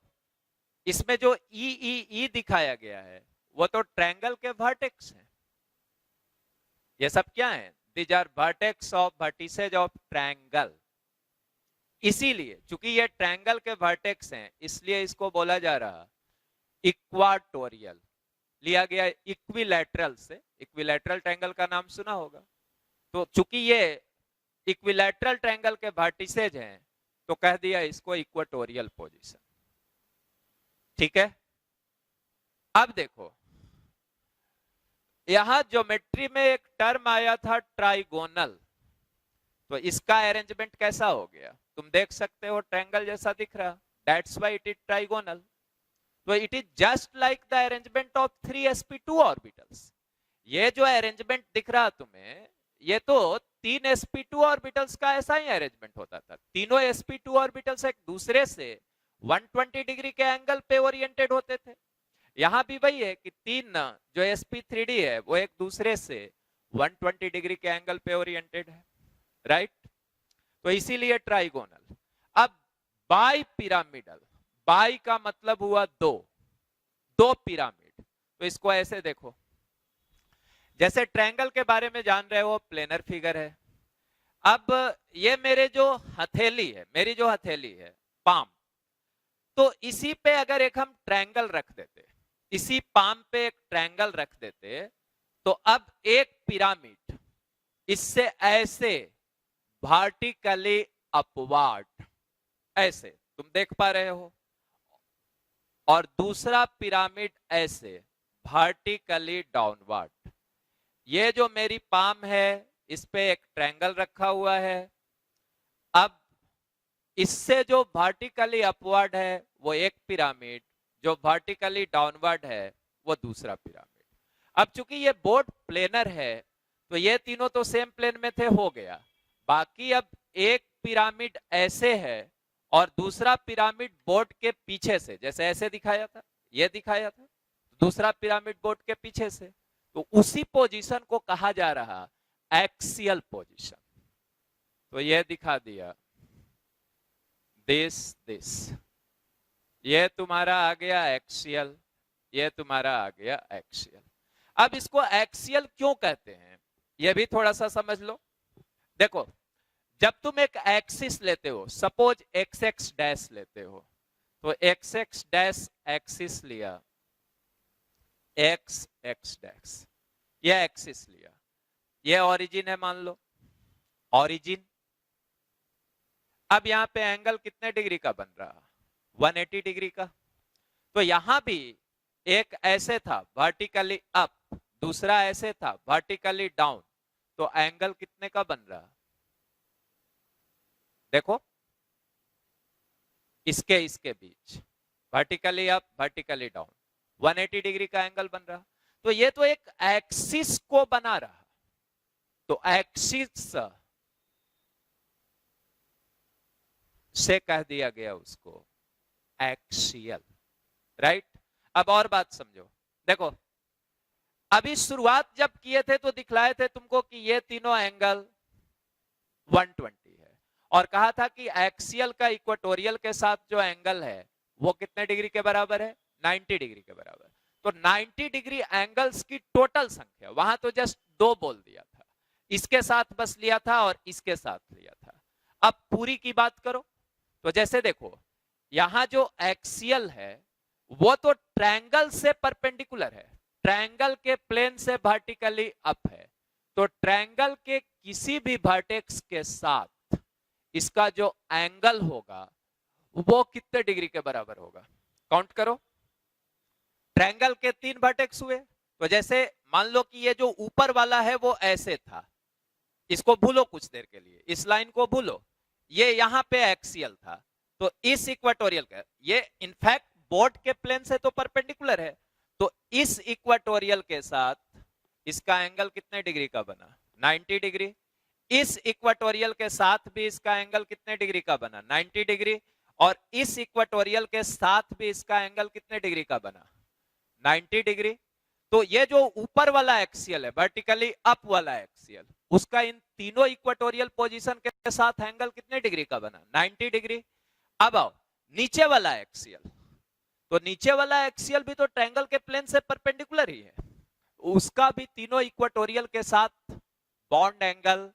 इसमें जो ई ई ई दिखाया गया है वो तो ट्रायंगल के वर्टेक्स हैं। ये सब क्या है? These are vertex of vertices of triangle. इसीलिए चूंकि ये ट्रायंगल के वर्टेक्स हैं, इसलिए इसको बोला जा रहा इक्वाटोरियल, लिया गया इक्विलैटरल से। इक्विलैटरल ट्रायंगल का नाम सुना होगा। तो चूंकि ये इक्विलैटरल ट्रायंगल के वर्टिसेज हैं तो कह दिया इसको इक्वाटोरियल पोजीशन, ठीक है। अब देखो, यहां ज्योमेट्री में एक टर्म आया था ट्राइगोनल, तो इसका अरेंजमेंट कैसा हो गया तुम देख सकते हो, ट्रायंगल जैसा दिख रहा, that's why it is trigonal. तो it is just like the arrangement of 3 sp2 orbitals. ये जो अरेंजमेंट दिख रहा तुम्हें, ये तो 3 sp2 ऑर्बिटल्स का ऐसा ही अरेंजमेंट होता था। तीनों sp2 ऑर्बिटल्स एक दूसरे से 120 डिग्री के एंगल पे ओरिएंटेड होते थे। यहां भी वही है कि 3 जो sp3d है वो एक दूसरे से 120 डिग्री के एंगल पे ओरिएंटेड है, राइट। तो इसीलिए ट्राइगोनल। अब बाई पिरामिडल, बाई का मतलब हुआ दो पिरामिड। तो इसको ऐसे देखो, जैसे ट्रायंगल के बारे में जान रहे हो, प्लेनर फिगर है, अब ये मेरे जो हथेली है, मेरी जो हथेली है, पाम, तो इसी पे अगर एक हम ट्रायंगल रख देते, इसी पाम पे एक ट्रायंगल रख देते, तो अब एक पिरामिड इससे ऐसे वर्टिकली अपवर्ड, ऐसे तुम देख पा रहे हो, और दूसरा पिरामिड ऐसे वर्टिकली डाउनवर्ड। ये जो मेरी पाम है, इस पे एक ट्रायंगल रखा हुआ है। अब इससे जो वर्टिकली अपवर्ड है वो एक पिरामिड, जो वर्टिकली डाउनवर्ड है वो दूसरा पिरामिड। अब चूंकि ये बोर्ड प्लेनर है, तो ये तीनों तो सेम प्लेन में थे, हो गया। बाकी अब एक पिरामिड ऐसे है और दूसरा पिरामिड बोर्ड के पीछे से, जैसे ऐसे दिखाया था, ये दिखाया था, दूसरा पिरामिड बोर्ड के पीछे से, तो उसी पोजीशन को कहा जा रहा एक्सियल पोजीशन। तो ये दिखा दिया, दिस ये तुम्हारा आ गया एक्सियल, ये तुम्हारा आ गया एक्सियल। अब इसको एक्सियल क्यों कहते हैं ये भी थोड़ा सा समझ लो। देखो, जब तुम एक एक्सिस लेते हो, सपोज एक्स एक्स डैश लेते हो, तो एक्स एक्स डैश एक्सिस लिया, एक्स एक्स डैश, ये एक्सिस लिया, ये ओरिजिन है मान लो, ओरिजिन। अब यहां पे एंगल कितने डिग्री का बन रहा, 180 डिग्री का। तो यहां भी एक ऐसे था वर्टिकली अप, दूसरा ऐसे था वर्टिकली डाउन, तो एंगल कितने का बन रहा, देखो, इसके इसके बीच vertically up vertically down 180 degree का एंगल बन रहा। तो ये तो एक एक्सिस को बना रहा, तो एक्सिस से कह दिया गया उसको एक्सियल, राइट। अब और बात समझो, देखो, अभी शुरुआत जब किए थे तो दिखलाए थे तुमको कि ये तीनों एंगल 120 है, और कहा था कि एक्सियल का इक्वेटोरियल के साथ जो एंगल है वो कितने डिग्री के बराबर है, 90 डिग्री के बराबर। तो 90 डिग्री एंगल्स की टोटल संख्या, वहां तो जस्ट दो बोल दिया था, इसके साथ बस लिया था और इसके साथ लिया था। अब पूरी की बात करो, तो जैसे देखो, यहां जो एक्सियल है वो तो ट्रायंगल से परपेंडिकुलर है, ट्रायंगल के प्लेन से वर्टिकली अप है, तो ट्रायंगल के किसी भी वर्टेक्स के साथ इसका जो एंगल होगा वो कितने डिग्री के बराबर होगा, काउंट करो। ट्रायंगल के 3 वर्टेक्स हुए, तो जैसे मान लो कि ये जो ऊपर वाला है वो ऐसे था, इसको भूलो कुछ देर के लिए, इस लाइन को भूलो, ये यहां पे एक्सियल था, तो इस इक्वेटोरियल का, ये इनफैक्ट बोर्ड के प्लेन से तो परपेंडिकुलर है, तो इस इक्वेटोरियल के साथ इसका एंगल कितने डिग्री का बना, 90 डिग्री। इस इक्वेटोरियल के साथ भी इसका एंगल कितने डिग्री का बना, 90 डिग्री। और इस इक्वेटोरियल के साथ भी इसका एंगल कितने डिग्री का बना, 90 डिग्री। तो ये जो ऊपर वाला एक्सियल है, वर्टिकली अप वाला एक्सियल, उसका इन तीनों इक्वेटोरियल पोजीशन के साथ एंगल कितने डिग्री का बना, 90 डिग्री। अब आओ नीचे वाला एक्सियल, तो नीचे वाला एक्सियल भी तो ट्रायंगल के प्लेन से परपेंडिकुलर ही है, उसका भी तीनों इक्वेटोरियल के साथ बॉन्ड एंगल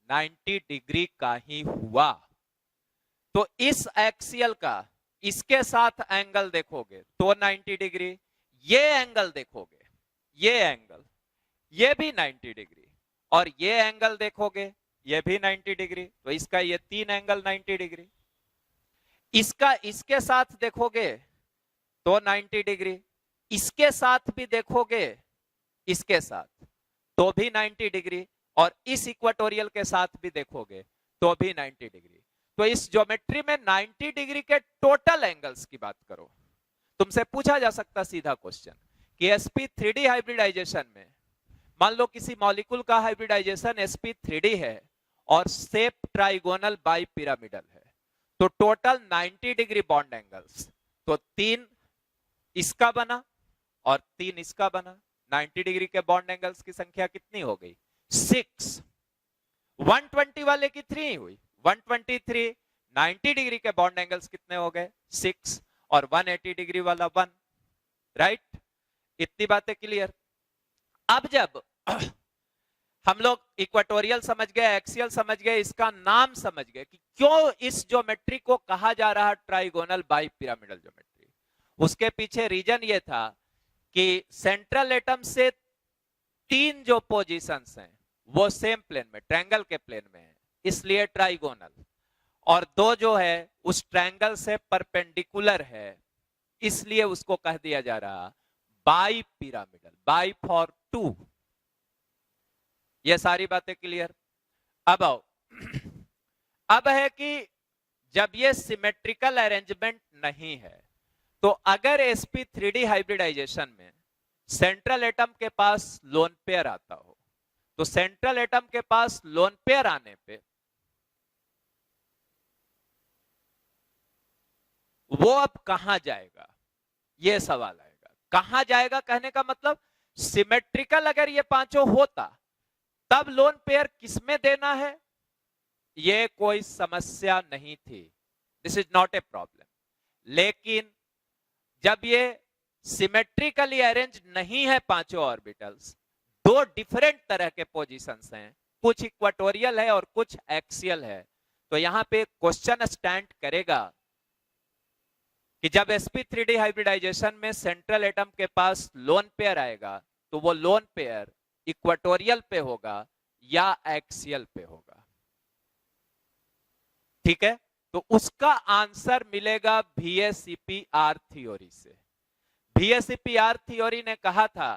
90 डिग्री का ही हुआ। तो इस एक्सियल का इसके साथ एंगल देखोगे तो 90 डिग्री, ये एंगल देखोगे, ये एंगल, ये भी 90 डिग्री, और ये एंगल देखोगे ये भी 90 डिग्री, तो इसका ये 3 एंगल 90 डिग्री। इसका इसके साथ देखोगे तो 90 डिग्री, इसके साथ भी देखोगे, इसके साथ तो भी 90 डिग्री, और इस इक्वेटोरियल के साथ भी देखोगे तो भी 90 डिग्री। तो इस ज्योमेट्री में 90 डिग्री के टोटल एंगल्स की बात करो। तुमसे पूछा जा सकता सीधा क्वेश्चन कि sp3d हाइब्रिडाइजेशन में मान लो किसी मॉलिक्यूल का हाइब्रिडाइजेशन sp3d है और शेप ट्राइगोनल बाई पिरामिडल है, तो टोटल 90 डिग्री बॉन्ड एंगल्स, तो 3 इसका बना और 3 इसका बना, 90 डिग्री के बॉन्ड एंगल्स की संख्या कितनी हो गई, 6। 120 वाले की 3 हुई, 123। 90 डिग्री के बॉन्ड एंगल्स कितने हो गए, 6, और 180 डिग्री वाला 1, राइट। इतनी बातें क्लियर। अब जब हम लोग इक्वेटोरियल समझ गए, एक्सियल समझ गए, इसका नाम समझ गए कि क्यों इस ज्योमेट्री को कहा जा रहा ट्राइगोनल बाई पिरामिडल ज्योमेट्री। उसके पीछे रीजन ये था कि सेंट्रल एटम से 3 जो पोजीशंस हैं वो सेम प्लेन में, ट्रायंगल के प्लेन में है, इसलिए ट्राइगोनल। और 2 जो है उस ट्रायंगल से परपेंडिकुलर है, इसलिए उसको कह दिया जा रहा बाई पिरामिडल, बाई फॉर 2। ये सारी बातें क्लियर। अब आओ अब है कि जब ये सिमेट्रिकल अरेंजमेंट नहीं है, तो अगर sp3d हाइब्रिडाइजेशन में सेंट्रल एटम के पास लोन पेयर आता हो, तो सेंट्रल एटम के पास लोन पेयर आने पे वो अब कहां जाएगा, ये सवाल आएगा। कहां जाएगा कहने का मतलब, सिमेट्रिकल अगर ये पांचों होता तब लोन पेयर किसमें देना है, ये कोई समस्या नहीं थी, this is not a problem. लेकिन जब ये सिमेट्रिकली अरेंज नहीं है पांचों ऑर्बिटल्स, 2 डिफरेंट तरह के पोजीशंस हैं, कुछ इक्वेटोरियल है और कुछ एक्सियल है, तो यहां पे क्वेश्चन स्टैंड करेगा कि जब sp3d हाइब्रिडाइजेशन में सेंट्रल एटम के पास लोन पेयर आएगा, तो वो लोन पेयर इक्वेटोरियल पे होगा या एक्सियल पे होगा। ठीक है, तो उसका आंसर मिलेगा VSEPR थ्योरी से। VSEPR थ्योरी ने कहा था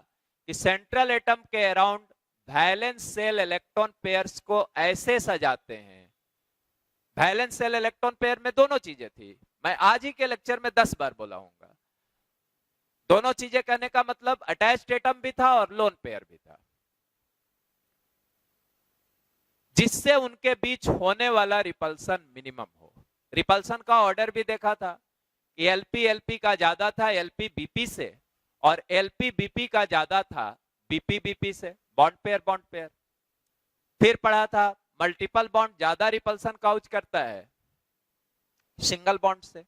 कि सेंट्रल एटम के around valence shell electron pairs को ऐसे सजाते हैं, वैलेंस सेल इलेक्ट्रॉन पेयर में दोनों चीजें थी, मैं आज ही के लेक्चर में 10 बार बोला हूंगा। दोनों चीजें कहने का मतलब अटैच्ड एटम भी था और लोन पेयर भी था, जिससे उनके बीच होने वाला रिपल्सन मिनिमम हो। रिपल्सन का ऑर्डर भी देखा था कि एलपी एलपी का ज्यादा था एलपी बीपी से, और एलपी बीपी का ज्यादा था बीपी बीपी से, बॉन्ड पेयर बॉन्ड पेयर। फिर पढ़ा था मल्टीपल बॉन्ड ज्यादा रिपल्सन काउच करता है सिंगल बॉन्ड से,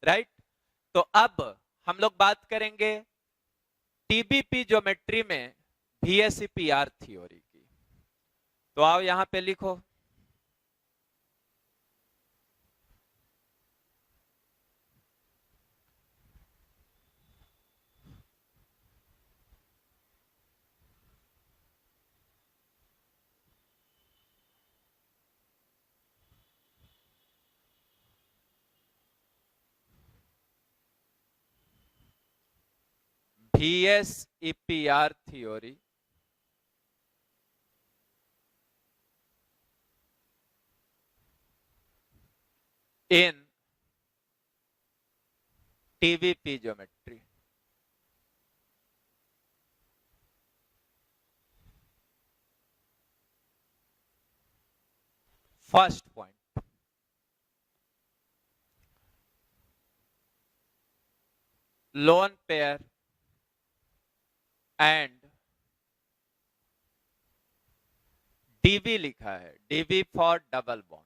राइट। तो अब हम लोग बात करेंगे टीबीपी ज्योमेट्री में VSEPR थ्योरी की। तो आओ यहां पे लिखो, VSEPR theory in TVP geometry. First point, lone pair and DV लिखा है, DV for double bond.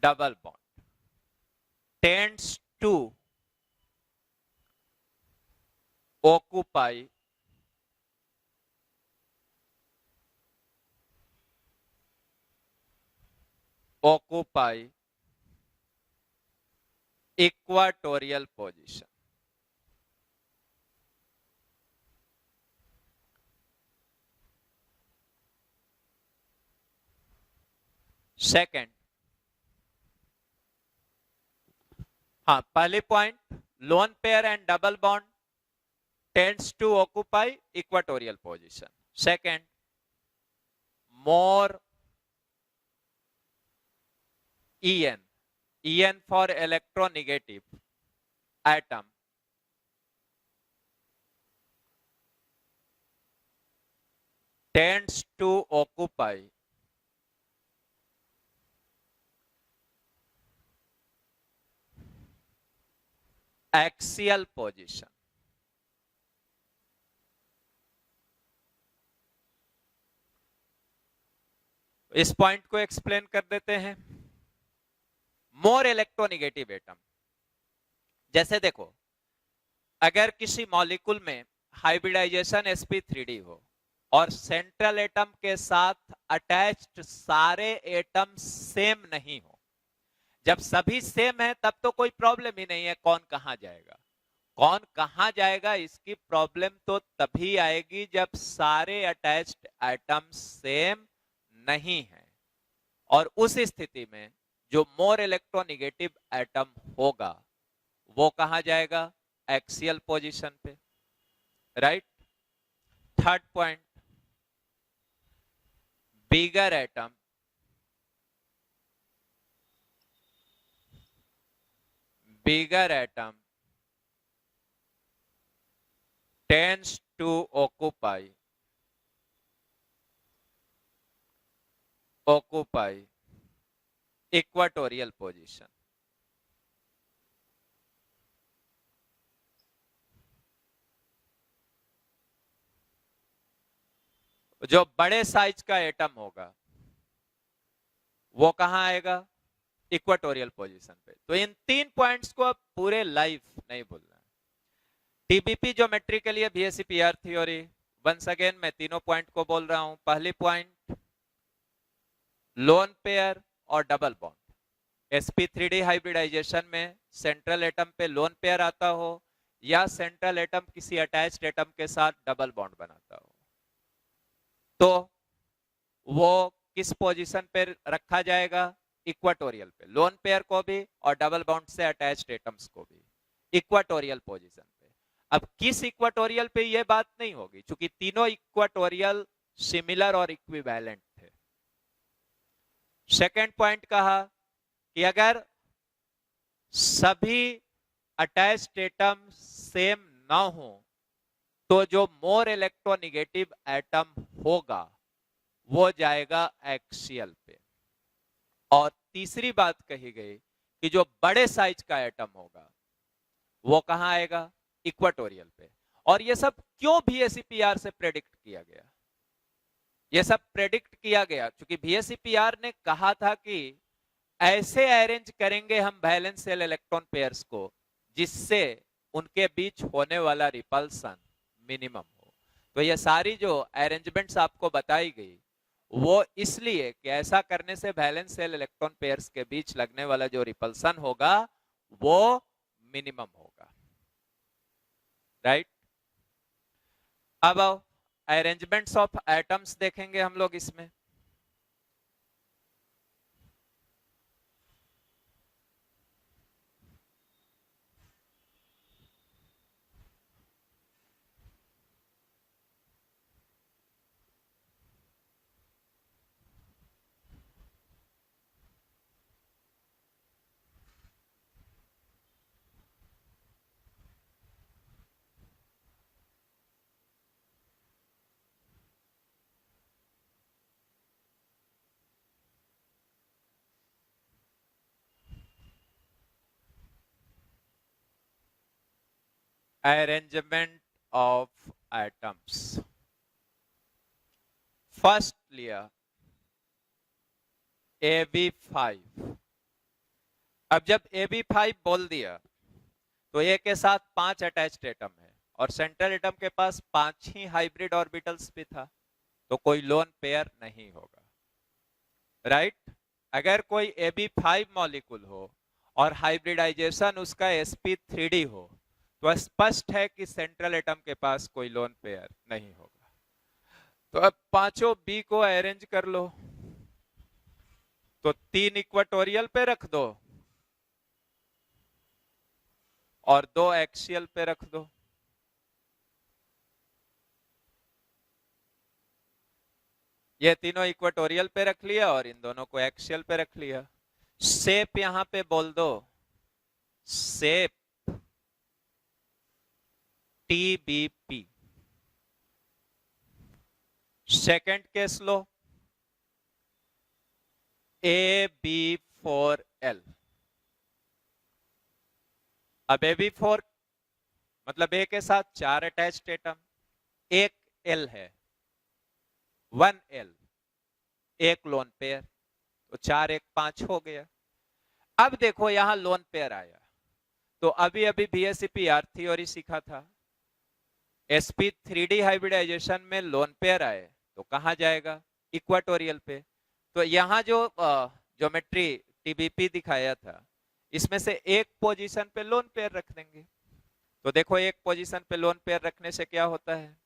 Double bond tends to occupy equatorial position. Second, हाँ पहले point, lone pair and double bond tends to occupy equatorial position. Second, more En for electronegative atom tends to occupy axial position. इस point को explain कर देते हैं. More electronegative atom, जैसे देखो अगर किसी मॉलिक्यूल में हाइब्रिडाइजेशन sp3d हो और सेंट्रल एटम के साथ अटैच्ड सारे एटम सेम नहीं हो, जब सभी सेम है तब तो कोई प्रॉब्लम ही नहीं है, कौन कहां जाएगा। कौन कहां जाएगा इसकी प्रॉब्लम तो तभी आएगी जब सारे अटैच्ड एटम सेम नहीं है, और उस स्थिति में जो मोर इलेक्ट्रोनिगेटिव एटम होगा वो कहां जाएगा, एक्सियल पोजीशन पे, right. Third point, bigger atom tends to occupy equatorial position. जो बड़े साइज का एटम होगा वो कहां आएगा, इक्वाटोरियल पोजीशन पे। तो इन 3 पॉइंट्स को अब पूरे लाइफ नहीं भूलना है। टीबीपी ज्योमेट्री के लिए VSEPR थ्योरी, वंस अगेन मैं तीनों पॉइंट को बोल रहा हूं। पहली पॉइंट, लोन पेयर और डबल बॉन्ड। sp3d हाइब्रिडाइजेशन में सेंट्रल एटम पे लोन पेयर आता हो या सेंट्रल एटम किसी अटैच्ड एटम के साथ डबल बॉन्ड बनाता हो, तो वो किस पोजीशन पे रखा जाएगा, इक्वाटोरियल पे, लोन पेयर को भी और डबल बॉन्ड से अटैच्ड एटम्स को भी इक्वाटोरियल पोजीशन पे। अब किस इक्वाटोरियल पे ये बात नहीं होगी, क्योंकि तीनों इक्वाटोरियल सिमिलर और इक्विवेलेंट थे। सेकेंड पॉइंट कहा कि अगर सभी अटैच्ड एटम सेम ना हो तो जो मोर इलेक्ट्रोनिगेटिव एटम होगा वो जाएगा एक्सियल पे। और तीसरी बात कही गई कि जो बड़े साइज का एटम होगा वो कहां आएगा, इक्वाटोरियल पे। और ये सब क्यों VSEPR से प्रेडिक्ट किया गया, ये सब प्रेडिक्ट किया गया क्योंकि VSEPR ने कहा था कि ऐसे अरेंज करेंगे हम वैलेंस शेल इलेक्ट्रॉन पेयर्स को जिससे उनके बीच होने वाला रिपल्सन मिनिमम हो। तो ये सारी जो अरेंजमेंट्स आपको बताई गई वो इसलिए कि ऐसा करने से वैलेंस शेल इलेक्ट्रॉन पेयर्स के बीच लगने वाला जो रिपल्सन होगा वो मिनिमम होगा, राइट। अब अरेंजमेंट्स ऑफ एटम्स देखेंगे हम लोग इसमें। Arrangement of atoms. First लिया AB5। अब जब AB5 बोल दिया तो ए के साथ 5 अटैच्ड एटम है और सेंट्रल एटम के पास 5 ही हाइब्रिड ऑर्बिटल्स भी था, तो कोई लोन पेयर नहीं होगा, राइट। अगर कोई AB5 मॉलिक्यूल हो और हाइब्रिडाइजेशन उसका sp3d हो तो स्पष्ट है कि सेंट्रल एटम के पास कोई लोन पेयर नहीं होगा। तो अब पांचों बी को अरेंज कर लो, तो 3 इक्वाटोरियल पे रख दो और 2 एक्सियल पे रख दो। ये तीनों इक्वाटोरियल पे रख लिया और इन दोनों को एक्सियल पे रख लिया। शेप यहां पे बोल दो, शेप TBP। सेकंड केस लो AB4L। अब AB4 मतलब ए के साथ 4 अटैच्ड एटम, एक L है, 1L, एक लोन पेयर, तो 4 1 5 हो गया। अब देखो यहां लोन पेयर आया तो अभी अभी BSc-PR थ्योरी सीखा था। sp3d हाइब्रिडाइजेशन में लोन पेयर आए तो कहां जाएगा? इक्वाटोरियल पे। तो यहां जो ज्योमेट्री TBP दिखाया था, इसमें से एक पोजीशन पे लोन पेयर रख देंगे। तो देखो एक पोजीशन पे लोन पेयर रखने से क्या होता है,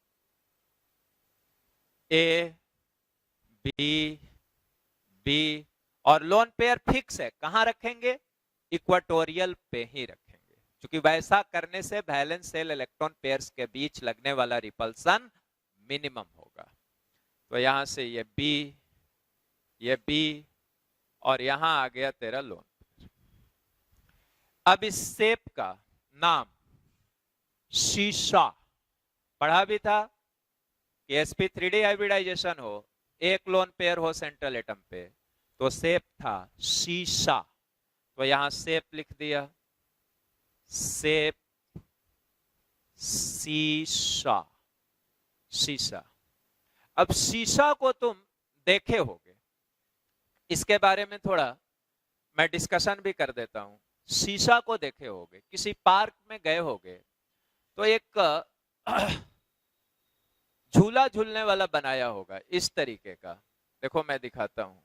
ए बी बी, और लोन पेयर फिक्स है, कहां रखेंगे? इक्वाटोरियल पे ही रखेंगे, क्योंकि वैसा करने से वैलेंस शेल इलेक्ट्रॉन पेयर्स के बीच लगने वाला रिपल्सन मिनिमम होगा। तो यहां से ये बी और यहां आ गया तेरा लोन। अब इस शेप का नाम शीशा, पढ़ा भी था कि sp3d हाइब्रिडाइजेशन हो, एक लोन पेयर हो सेंट्रल एटम पे, तो शेप था शीशा। तो यहां शेप लिख दिया, शेप शीशा, शीशा। अब शीशा को तुम देखे होगे, इसके बारे में थोड़ा मैं डिस्कशन भी कर देता हूं। शीशा को देखे होगे, किसी पार्क में गए होगे तो एक झूला झूलने वाला बनाया होगा इस तरीके का। देखो मैं दिखाता हूं।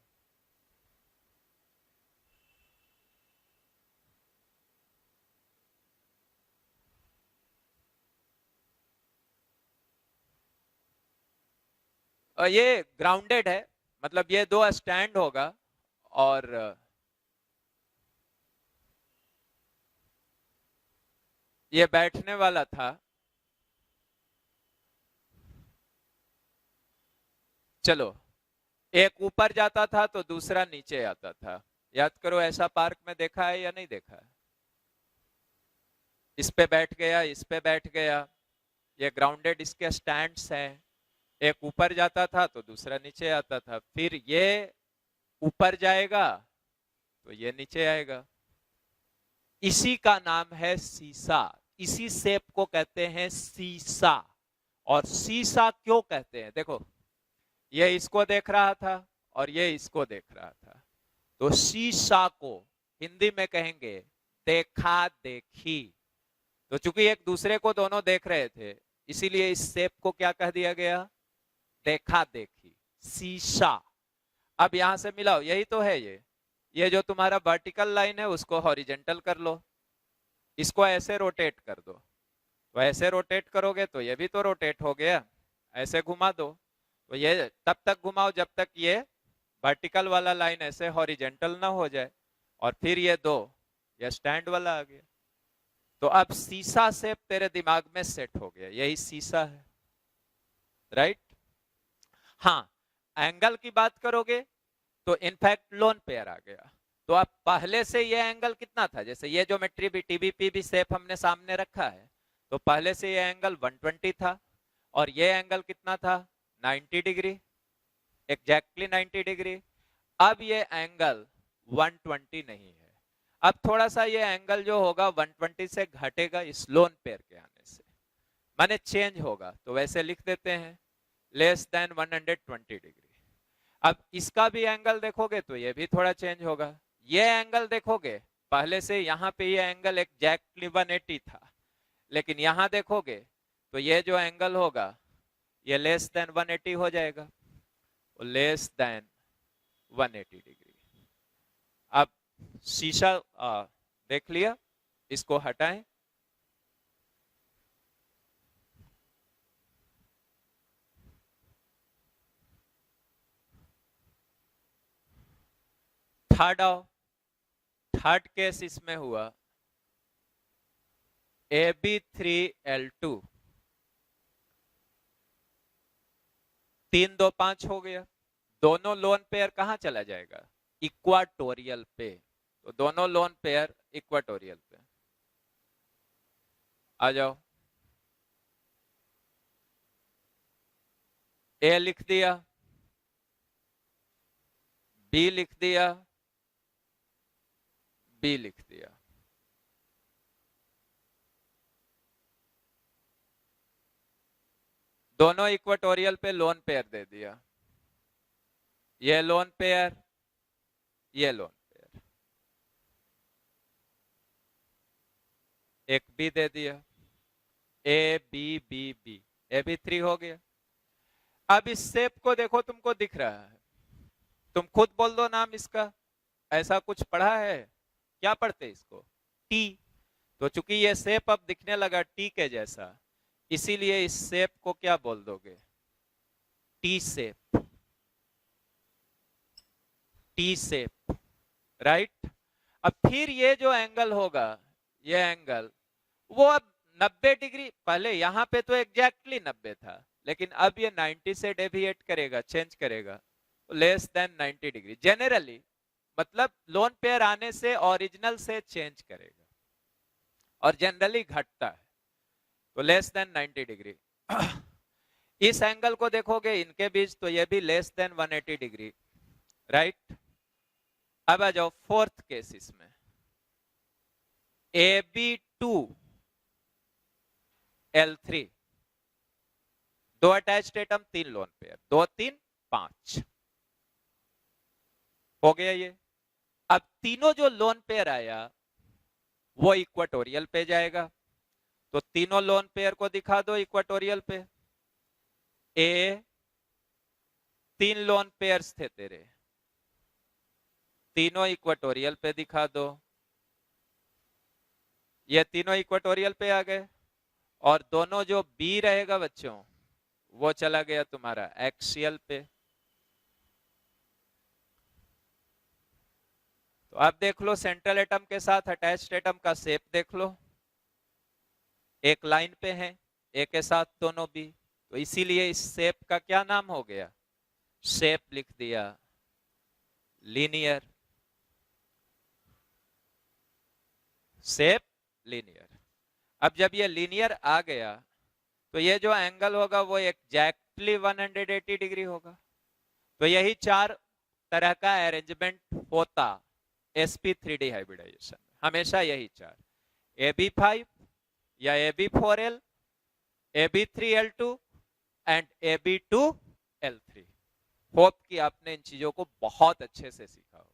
ये ग्राउंडेड है, मतलब ये दो स्टैंड होगा और ये बैठने वाला था। चलो, एक ऊपर जाता था तो दूसरा नीचे आता था। याद करो, ऐसा पार्क में देखा है या नहीं देखा है? इस पे बैठ गया, इस पे बैठ गया, ये ग्राउंडेड इसके स्टैंड्स हैं। एक ऊपर जाता था तो दूसरा नीचे आता था, फिर ये ऊपर जाएगा तो ये नीचे आएगा। इसी का नाम है सीसा, इसी शेप को कहते हैं सीसा। और सीसा क्यों कहते हैं? देखो, ये इसको देख रहा था और ये इसको देख रहा था, तो सीसा को हिंदी में कहेंगे देखा देखी। तो चूंकि एक दूसरे को दोनों देख रहे थे, इसीलिए इस शेप को क्या कह दिया गया? देखा देखी, सीसा। अब यहां से मिलाओ, यही तो है ये जो तुम्हारा वर्टिकल लाइन है उसको हॉरिजेंटल कर लो, इसको ऐसे रोटेट कर दो। तो ऐसे रोटेट करोगे तो ये भी तो रोटेट हो गया। ऐसे घुमा दो तो ये तब तक घुमाओ जब तक ये वर्टिकल वाला लाइन ऐसे हॉरिजेंटल ना हो जाए, और फिर ये दो, ये स्टैंड वाला आ गया। तो अब सीसा शेप तेरे दिमाग में सेट हो गया, यही सीसा है, राइट? हाँ, एंगल की बात करोगे तो इनफैक्ट लोन पेयर आ गया। तो अब पहले से ये एंगल कितना था? जैसे ये ज्योमेट्री भी TBP भी शेप हमने सामने रखा है, तो पहले से ये एंगल 120 था, और ये एंगल कितना था? 90 डिग्री, एग्जैक्टली 90 डिग्री। अब ये एंगल 120 नहीं है, अब थोड़ा सा ये एंगल जो होगा 120 से घटेगा इस लोन पेयर के आने से, माने चेंज होगा। तो वैसे लिख देते हैं लेस देन 120 डिग्री। अब इसका भी एंगल देखोगे तो ये भी थोड़ा चेंज होगा। ये एंगल देखोगे, पहले से यहाँ पे ये एंगल एग्जैक्टली 180 था, लेकिन यहाँ देखोगे तो ये जो एंगल होगा ये लेस देन 180 हो जाएगा, लेस देन 180 डिग्री। अब शीशा देख लिया, इसको हटाएं। थर्ड केस इसमें हुआ AB3L2, 3 2 5 हो गया। दोनों लोन पेयर कहां चला जाएगा? इक्वाटोरियल पे। तो दोनों लोन पेयर इक्वाटोरियल पे आ जाओ। ए लिख दिया, बी लिख दिया, बी लिख दिया। दोनों इक्वाटोरियल पे लोन पेयर दे दिया, ये लोन पेयर, ये लोन पेयर। एक बी दे दिया, A B B B, A B 3 हो गया। अब इस शेप को देखो, तुमको दिख रहा है, तुम खुद बोल दो नाम इसका, ऐसा कुछ पढ़ा है? क्या पढ़ते इसको? टी। तो चूंकि ये शेप अब दिखने लगा टी के जैसा, इसीलिए इस शेप को क्या बोल दोगे? T shape, T shape, right. अब फिर ये जो एंगल होगा, ये एंगल, वो अब 90 डिग्री, पहले यहां पे तो एग्जैक्टली 90 था, लेकिन अब ये 90 से डेविएट करेगा, चेंज करेगा, लेस देन 90 डिग्री जनरली, मतलब लोन पेयर आने से ओरिजिनल से चेंज करेगा और जनरली घटता है, तो लेस देन 90 डिग्री। इस एंगल को देखोगे इनके बीच, तो ये भी लेस देन 180 डिग्री, राइट। अब आ जाओ फोर्थ केस इसमें, AB2 L3, 2 attached atom 3 lone pair, 2 3 5 हो गया ये। अब तीनों जो लोन पेयर आया वो इक्वेटोरियल पे जाएगा, तो तीनों लोन पेयर को दिखा दो इक्वेटोरियल पे। ए 3 लोन पेयर्स थे तेरे, तीनों इक्वेटोरियल पे दिखा दो, ये तीनों इक्वेटोरियल पे आ गए, और दोनों जो बी रहेगा बच्चों, वो चला गया तुम्हारा एक्सियल पे। तो अब देख लो सेंट्रल एटम के साथ अटैच्ड एटम का शेप देख लो, एक लाइन पे है, ए के साथ दोनों बी, तो इसीलिए इस शेप का क्या नाम हो गया? शेप लिख दिया, लीनियर, शेप लीनियर। अब जब ये लीनियर आ गया, तो ये जो एंगल होगा वो एग्जैक्टली 180 डिग्री होगा। तो यही 4 तरह का अरेंजमेंट होता sp3d हाइब्रिडाइजेशन, हमेशा यही 4, AB5 या AB4L, AB3L2 and AB2L3। Hope कि आपने इन चीजों को बहुत अच्छे से सीखा हो।